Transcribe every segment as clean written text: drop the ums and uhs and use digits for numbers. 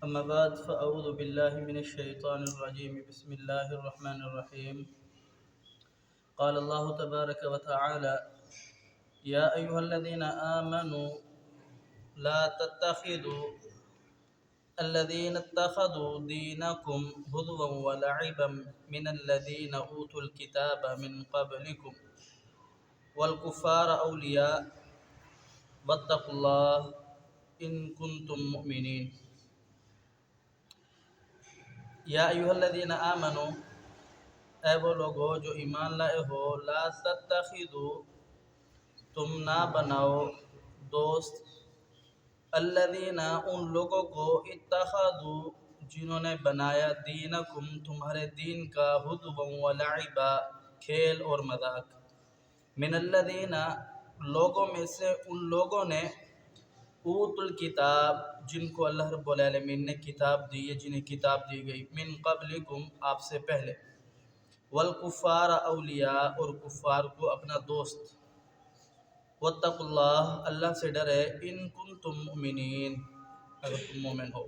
أما بعد فأعوذ بالله من الشيطان الرجيم بسم الله الرحمن الرحيم قال الله تبارك وتعالى يا أيها الذين آمنوا لا تتخذوا الذين اتخذوا دينكم هزوا ولعبا من الذين أوتوا الكتاب من قبلكم والكفار أولياء واتقوا الله إن كنتم مؤمنين یا ایھا الذین آمنوا اے وہ لوگو جو ایمان لائے ہو لا تتخذوا تم نہ بناؤ دوست الذین ان لوگوں کو اتخذوا جنہوں نے بنایا دینکم تمہارے دین کا ہزوا و لعبا کھیل اور مذاق من الذین لوگوں میں سے ان لوگوں نے اوت الکتاب جن کو اللہ رب العالمین نے کتاب دی ہے جنہیں کتاب دی گئی من قبلکم آپ سے پہلے والکفار اولیاء اور کفار کو اپنا دوست واتقوا اللہ اللہ سے ڈرے ان کنتم مؤمنین اگر تم مومن ہو۔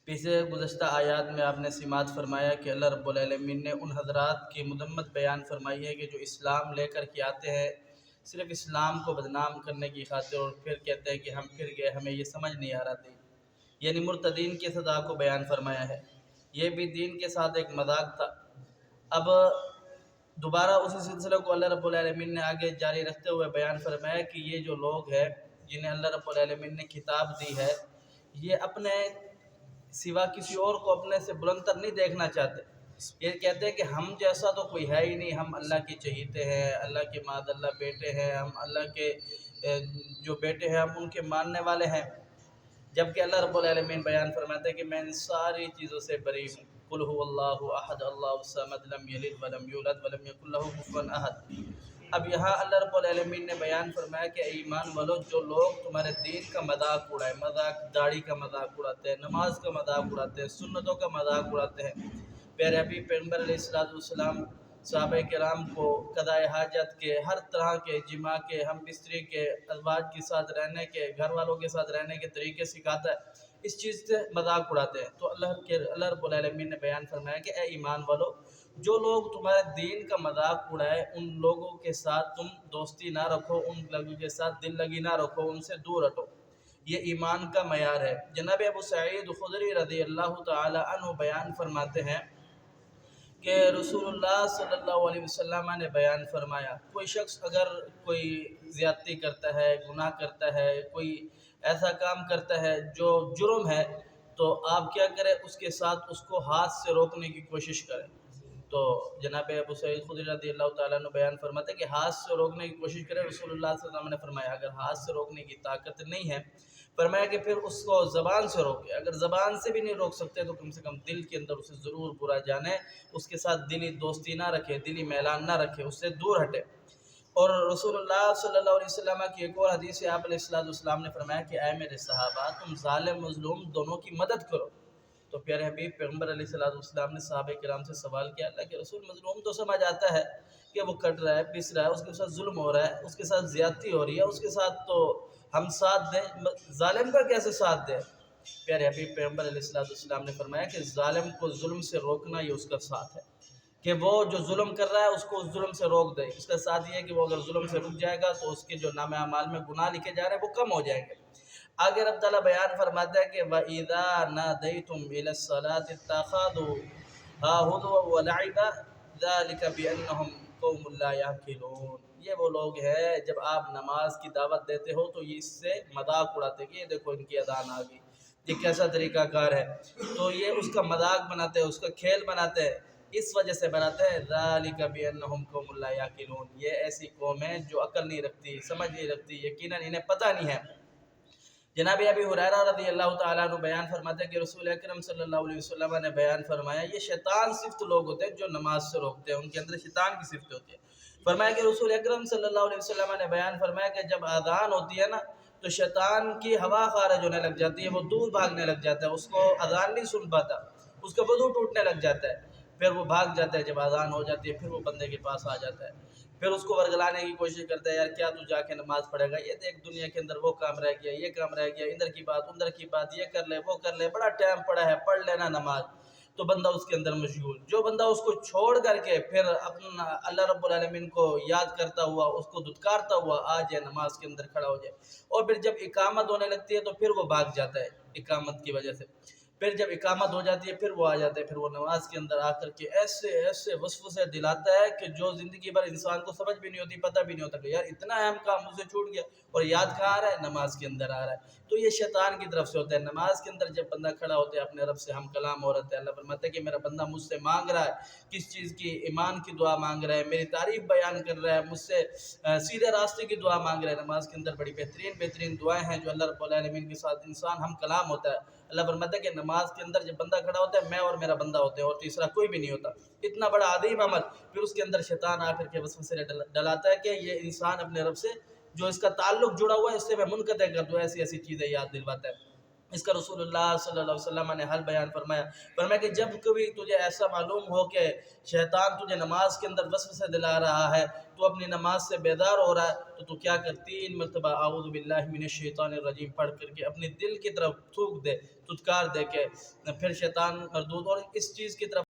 پیچھے گزشتہ آیات میں آپ نے سماعت فرمایا کہ اللہ رب العالمین نے ان حضرات کی مذمت بیان فرمائی ہے کہ جو اسلام لے کر کے آتے ہیں صرف اسلام کو بدنام کرنے کی خاطر اور پھر کہتے ہیں کہ ہم پھر گئے ہمیں یہ سمجھ نہیں آ رہا تھی، یعنی مرتدین کی سزا کو بیان فرمایا ہے۔ یہ بھی دین کے ساتھ ایک مذاق تھا۔ اب دوبارہ اسی سلسلے کو اللہ رب العالمین نے آگے جاری رکھتے ہوئے بیان فرمایا کہ یہ جو لوگ ہیں جنہیں اللہ رب العالمین نے کتاب دی ہے یہ اپنے سوا کسی اور کو اپنے سے بلندتر نہیں دیکھنا چاہتے۔ یہ کہتے ہیں کہ ہم جیسا تو کوئی ہے ہی نہیں، ہم اللہ کے چہیتے ہیں، اللہ کے معاذ اللہ بیٹے ہیں، ہم اللہ کے جو بیٹے ہیں ہم ان کے ماننے والے ہیں، جبکہ اللہ رب العالمین بیان فرماتے ہیں کہ میں ان ساری چیزوں سے بری ہوں۔ قل هو اللہ احد اللہ الصمد لم یلد ولم یولد ولم یکن له کفوا احد۔ اب یہاں اللہ رب العالمین نے بیان فرمایا کہ اے ایمان والو جو لوگ تمہارے دین کا مذاق اڑائے، مذاق داڑھی کا مذاق اڑاتے ہیں، نماز کا مذاق اڑاتے ہیں، سنتوں کا مذاق اڑاتے ہیں، پیارے حبیب پیغمبر علیہ السلام صحابہ کرام کو قضائے حاجت کے، ہر طرح کے جماع کے، ہم بستری کے، ازواج کے ساتھ رہنے کے، گھر والوں کے ساتھ رہنے کے طریقے سکھاتا ہے، اس چیز سے مذاق اڑاتے ہیں۔ تو اللہ رب العالمین نے بیان فرمایا کہ اے ایمان والو جو لوگ تمہارے دین کا مذاق اڑائے ان لوگوں کے ساتھ تم دوستی نہ رکھو، ان لوگوں کے ساتھ دل لگی نہ رکھو، ان سے دور ہٹو، یہ ایمان کا معیار ہے۔ جناب ابو سعید خدری رضی اللہ تعالی عنہ بیان فرماتے ہیں کہ رسول اللہ صلی اللہ علیہ وسلم نے بیان فرمایا کوئی شخص اگر کوئی زیادتی کرتا ہے، گناہ کرتا ہے، کوئی ایسا کام کرتا ہے جو جرم ہے تو آپ کیا کریں، اس کے ساتھ اس کو ہاتھ سے روکنے کی کوشش کریں۔ تو جناب ابو سعید خدری رضی اللہ تعالیٰ عنہ بیان فرماتے ہیں کہ ہاتھ سے روکنے کی کوشش کریں۔ رسول اللہ صلی اللہ علیہ وسلم نے فرمایا اگر ہاتھ سے روکنے کی طاقت نہیں ہے، فرمایا کہ پھر اس کو زبان سے روکے، اگر زبان سے بھی نہیں روک سکتے تو کم سے کم دل کے اندر اسے ضرور برا جانے، اس کے ساتھ دلی دوستی نہ رکھے، دلی میلان نہ رکھے، اس سے دور ہٹے۔ اور رسول اللہ صلی اللہ علیہ وسلم کی ایک اور حدیث ہے، آپ علیہ السلام نے فرمایا کہ اے میرے صحابہ تم ظالم مظلوم دونوں کی مدد کرو۔ تو پیارے حبیب پیغمبر علیہ السلام نے صحابہ کرام سے سوال کیا، اللہ کے رسول مظلوم تو سمجھ آتا ہے کہ وہ کٹ رہا ہے، پس رہا ہے، اس کے ساتھ ظلم ہو رہا ہے، اس کے ساتھ زیادتی ہو رہی ہے، اس کے ساتھ تو ہم ساتھ دیں، ظالم کا کیسے ساتھ دیں؟ پیارے حبیب پیغمبر علیہ السلام نے فرمایا کہ ظالم کو ظلم سے روکنا یہ اس کا ساتھ ہے، کہ وہ جو ظلم کر رہا ہے اس کو اس ظلم سے روک دے۔ اس کا ساتھ یہ ہے کہ وہ اگر ظلم سے رک جائے گا تو اس کے جو نام اعمال میں گناہ لکھے جا رہے ہیں وہ کم ہو جائیں گے۔ آگے رب تعالیٰ بیان فرماتا ہے کہ وَإِذَا نَادَيْتُمْ إِلَى الصَّلَاةِ اتَّخَذُوهَا هُزُوًا وَلَعِبًا ذَلِكَ بِأَنَّهُمْ قَوْمٌ لَا يَعْقِلُونَ۔ یہ وہ لوگ ہیں جب آپ نماز کی دعوت دیتے ہو تو یہ اس سے مذاق اڑاتے ہیں کہ یہ دیکھو ان کی اذان آ گئی، یہ کیسا طریقہ کار ہے، تو یہ اس کا مذاق بناتے ہیں، اس کا کھیل بناتے ہیں، اس وجہ سے بناتے ہیں ذَلِكَ بِأَنَّهُمْ قَوْمٌ لَا يَعْقِلُونَ، یہ ایسی قوم ہے جو عقل نہیں رکھتی، سمجھ نہیں رکھتی، یقیناً انہیں پتہ نہیں ہے۔ جناب ابی ہریرہ رضی اللہ تعالیٰ عنہ بیان فرماتے ہیں کہ رسول اکرم صلی اللہ علیہ وسلم نے بیان فرمایا یہ شیطان صفت لوگ ہوتے ہیں جو نماز سے روکتے ہیں، ان کے اندر شیطان کی صفت ہوتی ہے۔ فرمایا کہ رسول اکرم صلی اللہ علیہ وسلم نے بیان فرمایا کہ جب اذان ہوتی ہے نا تو شیطان کی ہوا خارج ہونے لگ جاتی ہے، وہ دور بھاگنے لگ جاتا ہے، اس کو اذان نہیں سن پاتا، اس کا وضو ٹوٹنے لگ جاتا ہے، پھر وہ بھاگ جاتا ہے، جب اذان ہو جاتی ہے پھر وہ بندے کے پاس آ جاتا ہے۔ پھر اس کو ورگلانے کی کوشش کرتا ہے، یار کیا تو جا کے نماز پڑھے گا، یہ دیکھ دنیا کے اندر وہ کام رہ گیا، یہ کام رہ گیا، ادھر کی بات ادھر کی بات، یہ کر لے وہ کر لے، بڑا ٹائم پڑا ہے، پڑھ لینا نماز۔ تو بندہ اس کے اندر مشغول، جو بندہ اس کو چھوڑ کر کے پھر اپنا اللہ رب العالمین کو یاد کرتا ہوا، اس کو دھتکارتا ہوا آ جائے، نماز کے اندر کھڑا ہو جائے، اور پھر جب اقامت ہونے لگتی ہے تو پھر وہ بھاگ جاتا ہے اقامت کی وجہ سے۔ پھر جب اقامت ہو جاتی ہے پھر وہ آ جاتا ہے، پھر وہ نماز کے اندر آ کر کے ایسے ایسے وسوسے دلاتا ہے کہ جو زندگی بھر انسان کو سمجھ بھی نہیں ہوتی، پتہ بھی نہیں ہوتا کہ یار اتنا اہم کام مجھ سے چھوٹ گیا، اور یاد کہاں آ رہا ہے؟ نماز کے اندر آ رہا ہے۔ تو یہ شیطان کی طرف سے ہوتا ہے۔ نماز کے اندر جب بندہ کھڑا ہوتا ہے اپنے رب سے ہم کلام ہو رہتا ہے، اللہ فرماتا ہے کہ میرا بندہ مجھ سے مانگ رہا ہے، کس چیز کی؟ ایمان کی دعا مانگ رہا ہے، میری تعریف بیان کر رہا ہے، مجھ سے سیدھے راستے کی دعا مانگ رہا ہے۔ نماز کے اندر بڑی بہترین دعائیں ہیں جو اللہ رب العالمین کے ساتھ انسان ہم کلام ہوتا ہے۔ اللہ فرماتا ہے کہ نماز کے اندر جب بندہ کھڑا ہوتا ہے میں اور میرا بندہ ہوتے ہیں، اور تیسرا کوئی بھی نہیں ہوتا۔ اتنا بڑا عظیم عمل، پھر اس کے اندر شیطان آ کر کے وسوسے ڈلاتا ہے کہ یہ انسان اپنے رب سے جو اس کا تعلق جڑا ہوا ہے اس سے میں منقطع کر دوں، ایسی ایسی چیزیں یاد دلواتا ہے۔ اس کا رسول اللہ صلی اللہ علیہ وسلم نے حل بیان فرمایا کہ جب کبھی تجھے ایسا معلوم ہو کہ شیطان تجھے نماز کے اندر وسوسے دلا رہا ہے، تو اپنی نماز سے بیدار ہو رہا ہے، تو کیا کر 3 مرتبہ اعوذ باللہ من الشیطان الرجیم پڑھ کر کے اپنے دل کی طرف تھوک دے، دھتکار دے کے پھر شیطان مردود، اور اس چیز کی طرف